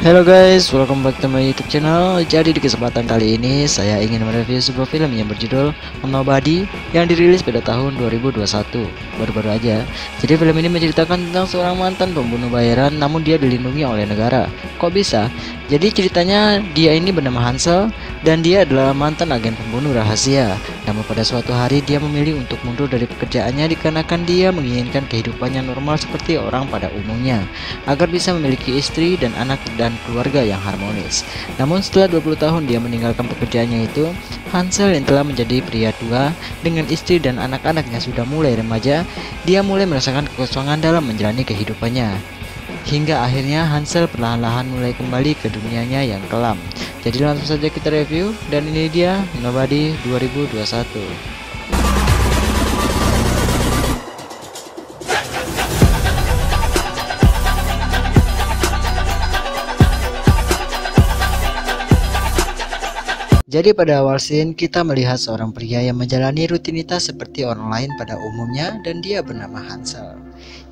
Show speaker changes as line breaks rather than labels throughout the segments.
Halo guys, welcome back to my YouTube channel. Jadi di kesempatan kali ini saya ingin mereview sebuah film yang berjudul Nobody yang dirilis pada tahun 2021, baru-baru aja. Jadi film ini menceritakan tentang seorang mantan pembunuh bayaran, namun dia dilindungi oleh negara. Kok bisa? Jadi ceritanya dia ini bernama Hansel dan dia adalah mantan agen pembunuh rahasia. Namun pada suatu hari dia memilih untuk mundur dari pekerjaannya dikarenakan dia menginginkan kehidupannya normal seperti orang pada umumnya, agar bisa memiliki istri dan anak dan keluarga yang harmonis. Namun setelah 20 tahun dia meninggalkan pekerjaannya itu, Hansel yang telah menjadi pria tua dengan istri dan anak-anaknya sudah mulai remaja, dia mulai merasakan kekosongan dalam menjalani kehidupannya. Hingga akhirnya Hansel perlahan-lahan mulai kembali ke dunianya yang kelam. Jadi langsung saja kita review, dan ini dia Nobody 2021. Jadi pada awal scene kita melihat seorang pria yang menjalani rutinitas seperti orang lain pada umumnya dan dia bernama Hansel.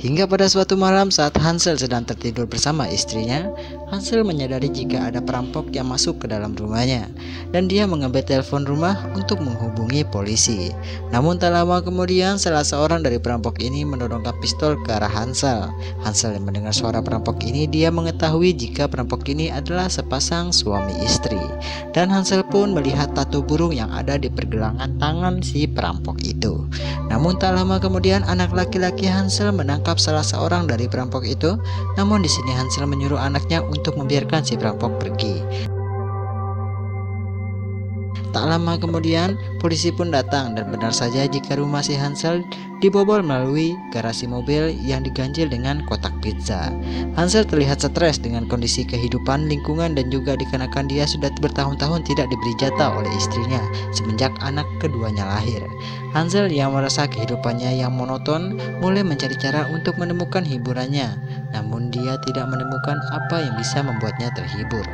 Hingga pada suatu malam saat Hansel sedang tertidur bersama istrinya, Hansel menyadari jika ada perampok yang masuk ke dalam rumahnya dan dia mengambil telepon rumah untuk menghubungi polisi. Namun tak lama kemudian salah seorang dari perampok ini mendorongkan pistol ke arah Hansel. Hansel yang mendengar suara perampok ini, dia mengetahui jika perampok ini adalah sepasang suami istri. Dan Hansel pun melihat tato burung yang ada di pergelangan tangan si perampok itu. Namun tak lama kemudian anak laki-laki Hansel menangkap salah seorang dari perampok itu. Namun di sini Hansel menyuruh anaknya untuk membiarkan si perampok pergi. Tak lama kemudian polisi pun datang dan benar saja jika rumah si Hansel dibobol melalui garasi mobil yang diganjil dengan kotak pizza. Hansel terlihat stres dengan kondisi kehidupan, lingkungan, dan juga dikarenakan dia sudah bertahun-tahun tidak diberi jatah oleh istrinya semenjak anak keduanya lahir. Hansel yang merasa kehidupannya yang monoton mulai mencari cara untuk menemukan hiburannya, namun dia tidak menemukan apa yang bisa membuatnya terhibur.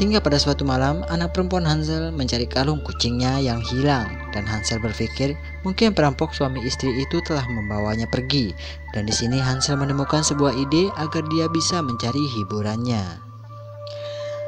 Hingga pada suatu malam, anak perempuan Hansel mencari kalung kucingnya yang hilang, dan Hansel berpikir mungkin perampok suami istri itu telah membawanya pergi. Dan di sini Hansel menemukan sebuah ide agar dia bisa mencari hiburannya.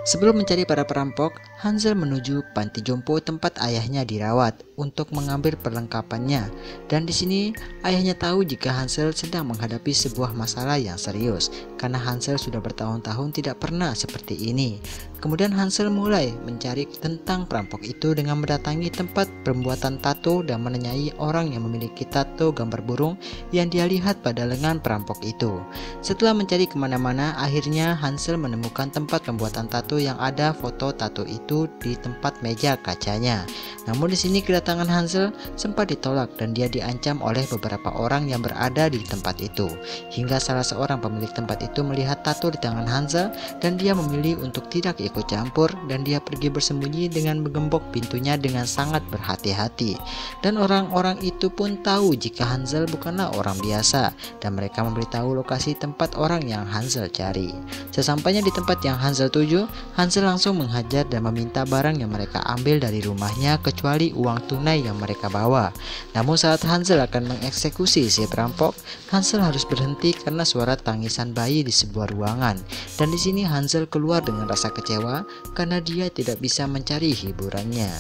Sebelum mencari para perampok, Hansel menuju panti jompo tempat ayahnya dirawat untuk mengambil perlengkapannya. Dan di sini ayahnya tahu jika Hansel sedang menghadapi sebuah masalah yang serius, karena Hansel sudah bertahun-tahun tidak pernah seperti ini. Kemudian Hansel mulai mencari tentang perampok itu dengan mendatangi tempat pembuatan tato dan menanyai orang yang memiliki tato gambar burung yang dia lihat pada lengan perampok itu. Setelah mencari kemana-mana, akhirnya Hansel menemukan tempat pembuatan tato yang ada foto tato itu di tempat meja kacanya. Namun di sini kedatangan Hansel sempat ditolak dan dia diancam oleh beberapa orang yang berada di tempat itu. Hingga salah seorang pemilik tempat itu melihat tato di tangan Hansel dan dia memilih untuk tidak ikut campur, dan dia pergi bersembunyi dengan menggembok pintunya dengan sangat berhati-hati. Dan orang-orang itu pun tahu jika Hansel bukanlah orang biasa, dan mereka memberitahu lokasi tempat orang yang Hansel cari. Sesampainya di tempat yang Hansel tuju, Hansel langsung menghajar dan meminta barang yang mereka ambil dari rumahnya kecuali uang tunai yang mereka bawa. Namun saat Hansel akan mengeksekusi si perampok, Hansel harus berhenti karena suara tangisan bayi di sebuah ruangan. Dan di sini Hansel keluar dengan rasa kecewa karena dia tidak bisa mencari hiburannya.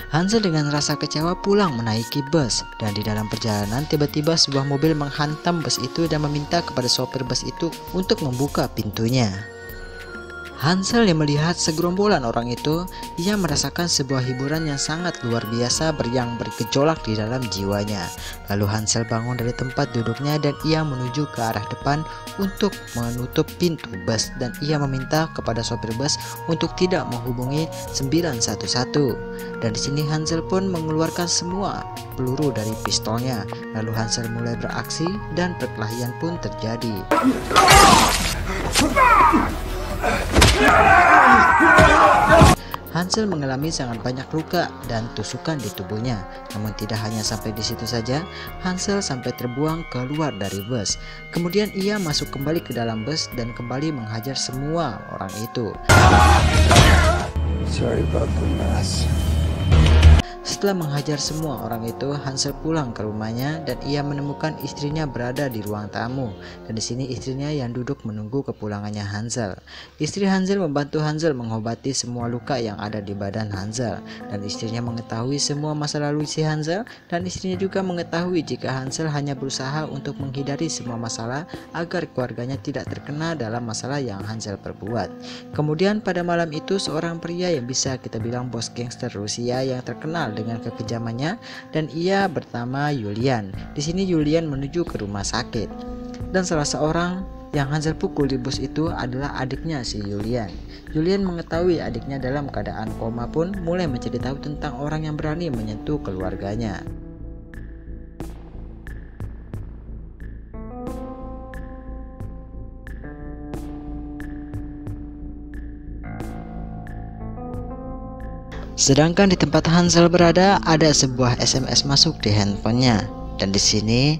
Hansel dengan rasa kecewa pulang menaiki bus, dan di dalam perjalanan tiba-tiba sebuah mobil menghantam bus itu dan meminta kepada sopir bus itu untuk membuka pintunya. Hansel yang melihat segerombolan orang itu, ia merasakan sebuah hiburan yang sangat luar biasa yang bergejolak di dalam jiwanya. Lalu Hansel bangun dari tempat duduknya dan ia menuju ke arah depan untuk menutup pintu bus, dan ia meminta kepada sopir bus untuk tidak menghubungi 911. Dan di sini Hansel pun mengeluarkan semua peluru dari pistolnya. Lalu Hansel mulai beraksi dan perkelahian pun terjadi. Hansel mengalami sangat banyak luka dan tusukan di tubuhnya. Namun tidak hanya sampai di situ saja, Hansel sampai terbuang keluar dari bus. Kemudian ia masuk kembali ke dalam bus dan kembali menghajar semua orang itu.
Sorry about the mess.
Setelah menghajar semua orang itu, Hansel pulang ke rumahnya dan ia menemukan istrinya berada di ruang tamu. Dan di sini istrinya yang duduk menunggu kepulangannya Hansel. Istri Hansel membantu Hansel mengobati semua luka yang ada di badan Hansel. Dan istrinya mengetahui semua masa lalu si Hansel, dan istrinya juga mengetahui jika Hansel hanya berusaha untuk menghindari semua masalah agar keluarganya tidak terkena dalam masalah yang Hansel perbuat. Kemudian pada malam itu seorang pria yang bisa kita bilang bos gangster Rusia yang terkenal dengan kekejamannya, dan ia bernama Julian. Di sini Julian menuju ke rumah sakit, dan salah seorang yang Hansel pukul di bus itu adalah adiknya si Julian. Julian mengetahui adiknya dalam keadaan koma pun mulai mencari tahu tentang orang yang berani menyentuh keluarganya. Sedangkan di tempat Hansel berada ada sebuah SMS masuk di handphonenya, dan di sini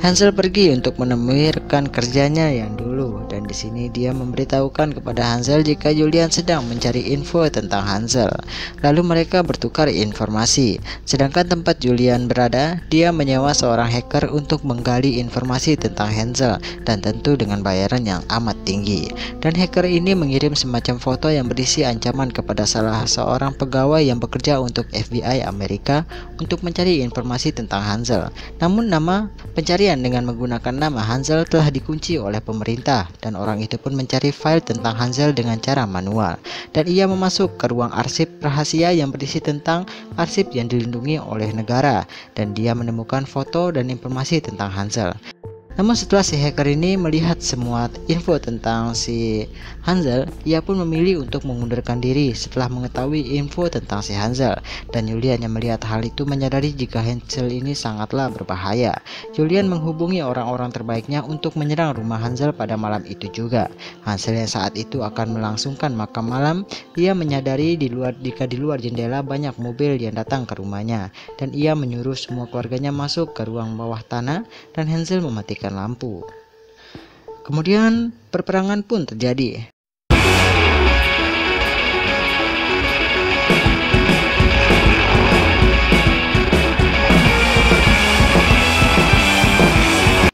Hansel pergi untuk menemui rekan kerjanya yang dulu, dan di sini dia memberitahukan kepada Hansel jika Julian sedang mencari info tentang Hansel. Lalu mereka bertukar informasi. Sedangkan tempat Julian berada, dia menyewa seorang hacker untuk menggali informasi tentang Hansel, dan tentu dengan bayaran yang amat tinggi. Dan hacker ini mengirim semacam foto yang berisi ancaman kepada salah seorang pegawai yang bekerja untuk FBI Amerika untuk mencari informasi tentang Hansel. Namun nama pencarian dengan menggunakan nama Hansel telah dikunci oleh pemerintah, dan orang itu pun mencari file tentang Hansel dengan cara manual, dan ia memasuk ke ruang arsip rahasia yang berisi tentang arsip yang dilindungi oleh negara, dan dia menemukan foto dan informasi tentang Hansel. Namun setelah si hacker ini melihat semua info tentang si Hansel, ia pun memilih untuk mengundurkan diri setelah mengetahui info tentang si Hansel. Dan Julian yang melihat hal itu menyadari jika Hansel ini sangatlah berbahaya. Julian menghubungi orang-orang terbaiknya untuk menyerang rumah Hansel pada malam itu juga. Hansel yang saat itu akan melangsungkan makan malam, ia menyadari jika di luar jendela banyak mobil yang datang ke rumahnya, dan ia menyuruh semua keluarganya masuk ke ruang bawah tanah, dan Hansel mematikan lampu. Kemudian perperangan pun terjadi.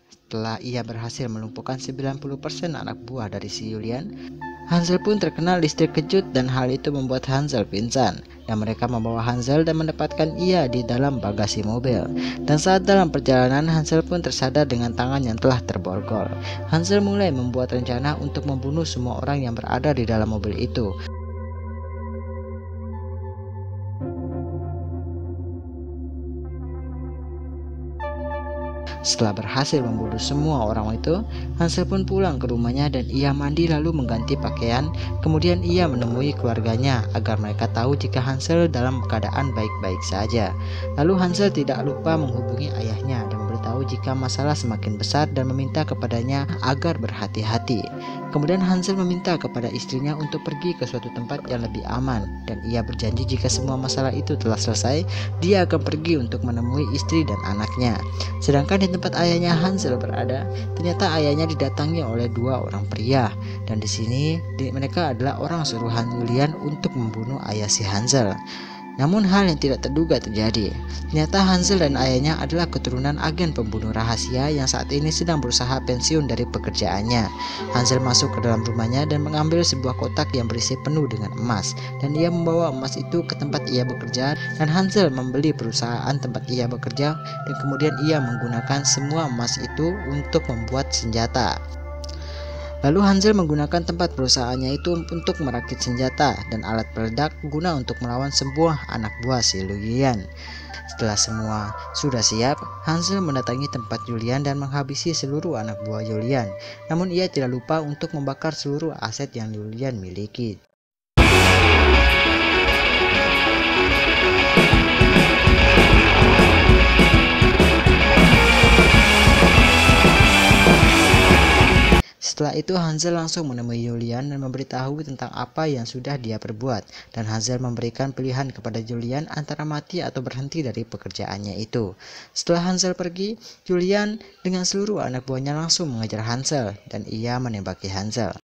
Setelah ia berhasil melumpuhkan 90% anak buah dari si Julian, Hansel pun terkena listrik kejut, dan hal itu membuat Hansel pingsan, dan mereka membawa Hansel dan mendapatkan ia di dalam bagasi mobil. Dan saat dalam perjalanan, Hansel pun tersadar dengan tangan yang telah terborgol. Hansel mulai membuat rencana untuk membunuh semua orang yang berada di dalam mobil itu. Setelah berhasil membunuh semua orang itu, Hansel pun pulang ke rumahnya dan ia mandi lalu mengganti pakaian. Kemudian ia menemui keluarganya agar mereka tahu jika Hansel dalam keadaan baik-baik saja. Lalu Hansel tidak lupa menghubungi ayahnya dan memberitahu jika masalah semakin besar dan meminta kepadanya agar berhati-hati. Kemudian Hansel meminta kepada istrinya untuk pergi ke suatu tempat yang lebih aman, dan ia berjanji jika semua masalah itu telah selesai, dia akan pergi untuk menemui istri dan anaknya. Sedangkan di tempat ayahnya Hansel berada, ternyata ayahnya didatangi oleh dua orang pria, dan di sini mereka adalah orang suruhan Julian untuk membunuh ayah si Hansel. Namun hal yang tidak terduga terjadi. Ternyata Hansel dan ayahnya adalah keturunan agen pembunuh rahasia yang saat ini sedang berusaha pensiun dari pekerjaannya. Hansel masuk ke dalam rumahnya dan mengambil sebuah kotak yang berisi penuh dengan emas, dan ia membawa emas itu ke tempat ia bekerja, dan Hansel membeli perusahaan tempat ia bekerja, dan kemudian ia menggunakan semua emas itu untuk membuat senjata. Lalu Hansel menggunakan tempat perusahaannya itu untuk merakit senjata dan alat peledak guna untuk melawan sebuah anak buah si Julian. Setelah semua sudah siap, Hansel mendatangi tempat Julian dan menghabisi seluruh anak buah Julian. Namun ia tidak lupa untuk membakar seluruh aset yang Julian miliki. Setelah itu Hansel langsung menemui Julian dan memberitahu tentang apa yang sudah dia perbuat, dan Hansel memberikan pilihan kepada Julian antara mati atau berhenti dari pekerjaannya itu. Setelah Hansel pergi, Julian dengan seluruh anak buahnya langsung mengejar Hansel, dan ia menembaki Hansel.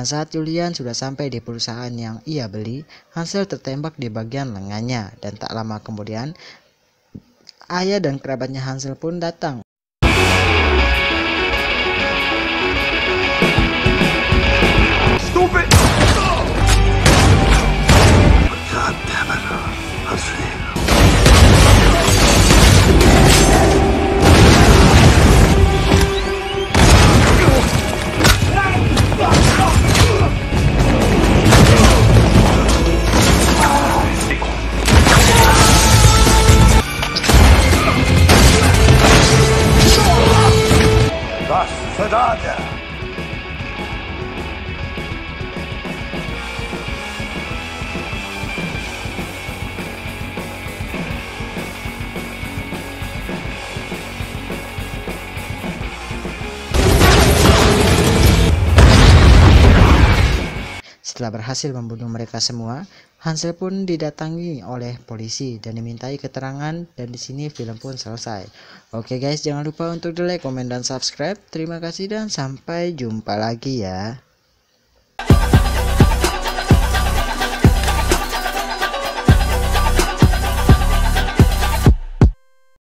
saat Julian sudah sampai di perusahaan yang ia beli, Hansel tertembak di bagian lengannya, dan tak lama kemudian ayah dan kerabatnya Hansel pun datang.
Stupid! God damn it, Hansel. Sadada.
Setelah berhasil membunuh mereka semua, Hansel pun didatangi oleh polisi dan dimintai keterangan, dan di sini film pun selesai. Oke guys, jangan lupa untuk like, komen, dan subscribe. Terima kasih dan sampai jumpa lagi ya.